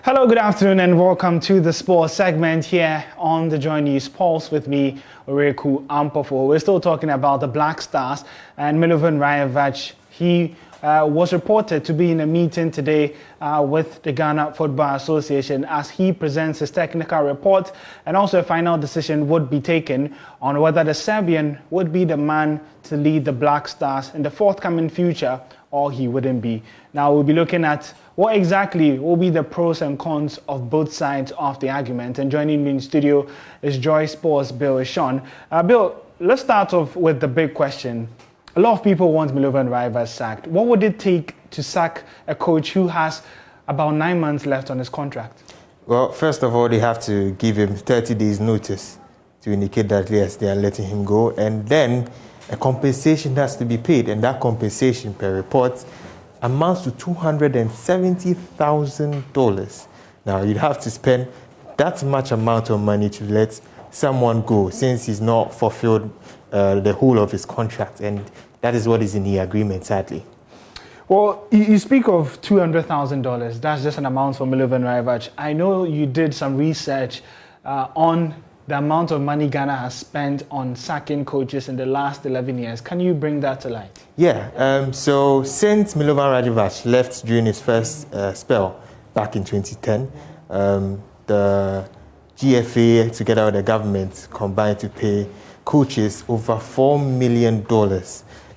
Hello, good afternoon, and welcome to the sports segment here on the JoyNews Pulse with me, Oreku Ampofo. We're still talking about the Black Stars and Milovan Rajevac. He was reported to be in a meeting today with the Ghana Football Association as he presents his technical report, and also a final decision would be taken on whether the Serbian would be the man to lead the Black Stars in the forthcoming future or he wouldn't be. Now we'll be looking at what exactly will be the pros and cons of both sides of the argument. And joining me in studio is Joy Sports' Bill Sean. Bill, let's start off with the big question. A lot of people want Milovan Rajevac sacked. What would it take to sack a coach who has about 9 months left on his contract? Well, first of all, they have to give him 30 days notice to indicate that, yes, they are letting him go. And then a compensation has to be paid. And that compensation, per report, amounts to $270,000. Now, you'd have to spend that much amount of money to let someone go since he's not fulfilled the whole of his contract. And that is what is in the agreement, sadly. Well, you speak of $200,000. That's just an amount for Milovan Rajevac. I know you did some research on the amount of money Ghana has spent on sacking coaches in the last 11 years. Can you bring that to light? Yeah, so since Milovan Rajevac left during his first spell back in 2010, the GFA together with the government combined to pay coaches over $4 million.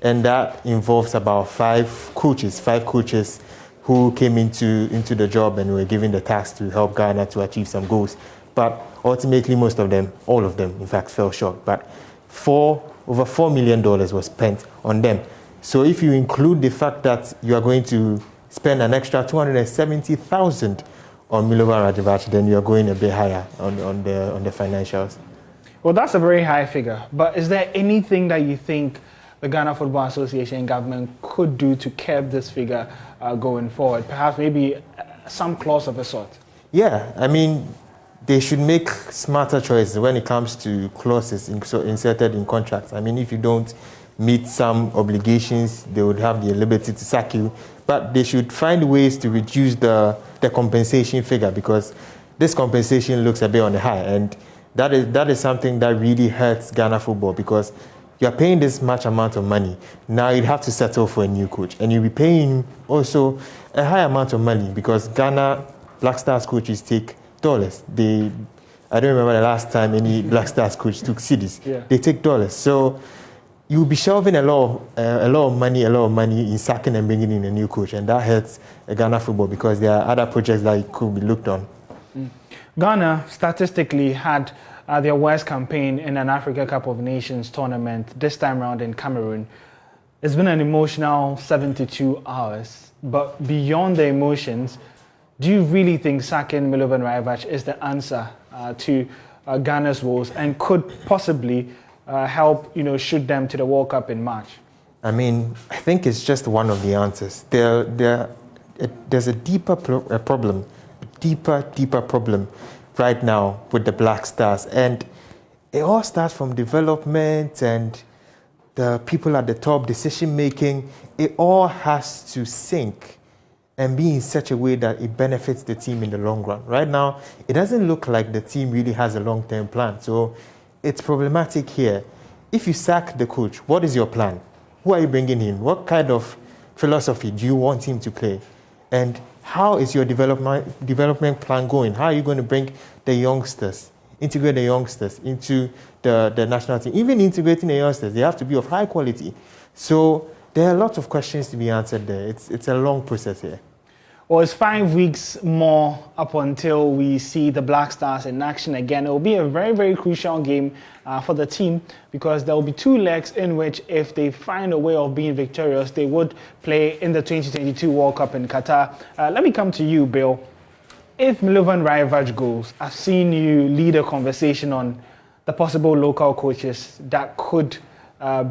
And that involves about five coaches who came into the job and were given the task to help Ghana to achieve some goals. But ultimately, all of them, in fact, fell short. But over $4 million was spent on them. So if you include the fact that you are going to spend an extra $270,000 on Milovan Rajevac, then you are going a bit higher on the financials. Well, that's a very high figure. But is there anything that you think the Ghana Football Association and government could do to curb this figure going forward? Perhaps maybe some clause of a sort? Yeah, I mean, they should make smarter choices when it comes to clauses inserted in contracts. I mean, if you don't meet some obligations, they would have the liberty to sack you. But they should find ways to reduce the compensation figure, because this compensation looks a bit on the high. And that is something that really hurts Ghana football, because you're paying this much amount of money. Now you'd have to settle for a new coach. And you'll be paying also a high amount of money, because Ghana Black Stars coaches take dollars. I don't remember the last time any Black Stars coach took cedis. Yeah. They take dollars. So you'll be shelving a lot of money in sacking and bringing in a new coach, and that hurts Ghana football, because there are other projects that could be looked on. Ghana statistically had their worst campaign in an Africa Cup of Nations tournament this time around in Cameroon. It's been an emotional 72 hours, but beyond the emotions, do you really think sacking Milovan Rajevac is the answer to Ghana's woes and could possibly help, shoot them to the World Cup in March? I mean, I think it's just one of the answers. There's a deeper problem right now with the Black Stars, and it all starts from development and the people at the top, decision making. It all has to sync and be in such a way that it benefits the team in the long run. Right now, it doesn't look like the team really has a long-term plan. So it's problematic here. If you sack the coach, what is your plan? Who are you bringing in? What kind of philosophy do you want him to play? And how is your development plan going? How are you going to bring the youngsters, integrate the youngsters into the national team? Even integrating the youngsters, they have to be of high quality. So there are lots of questions to be answered there. It's a long process here. Well, it's 5 weeks more up until we see the Black Stars in action again. It will be a very, very crucial game for the team, because there will be 2 legs in which, if they find a way of being victorious, they would play in the 2022 World Cup in Qatar. Let me come to you, Bill. If Milovan Rajevac goes, I've seen you lead a conversation on the possible local coaches that could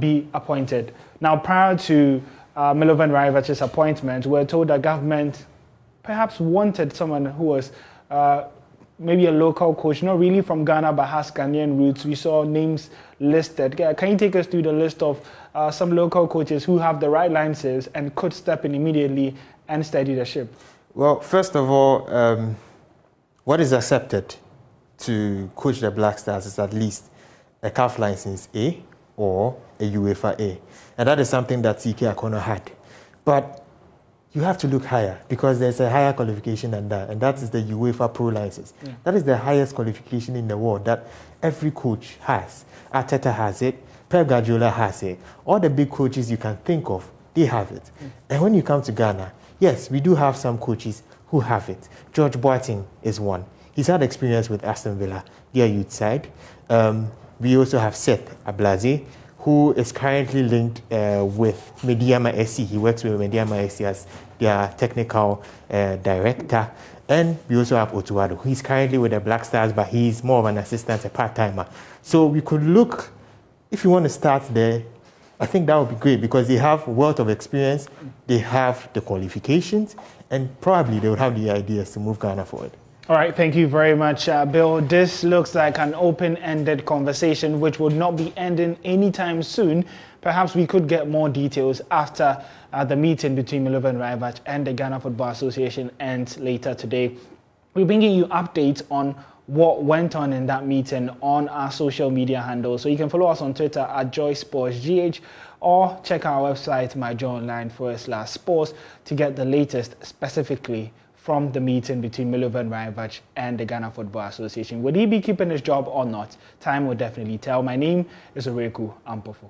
be appointed. Now, prior to Milovan Rajevac's appointment, we're told that government perhaps wanted someone who was maybe a local coach, not really from Ghana, but has Ghanaian roots. We saw names listed. Can you take us through the list of some local coaches who have the right licenses and could step in immediately and steady the ship? Well, first of all, what is accepted to coach the Black Stars is at least a CAF license A or a UEFA A. And that is something that TK Akono had. But you have to look higher because there's a higher qualification than that, and that is the UEFA Pro license. Yeah. That is the highest qualification in the world that every coach has. Arteta has it, Pep Guardiola has it. All the big coaches you can think of, they have it. And when you come to Ghana, yes, we do have some coaches who have it. George Boateng is one. He's had experience with Aston Villa, their youth side. We also have Seth Ablaze, who is currently linked with Mediama SC. He works with Mediama SC as their technical director. And we also have Otuado. He's currently with the Black Stars, but he's more of an assistant, a part-timer. So we could look, if you want to start there, I think that would be great because they have a wealth of experience, they have the qualifications, and probably they would have the ideas to move Ghana forward. All right, thank you very much, Bill. This looks like an open-ended conversation which would not be ending anytime soon. Perhaps we could get more details after the meeting between Milovan Rajevac and the Ghana Football Association ends later today. We're bringing you updates on what went on in that meeting on our social media handles. So you can follow us on Twitter at JoySportsGH or check our website, myjoyonline/sports, to get the latest specifically from the meeting between Milovan Rajevac and the Ghana Football Association. Would he be keeping his job or not? Time will definitely tell. My name is Oreku Ampofo.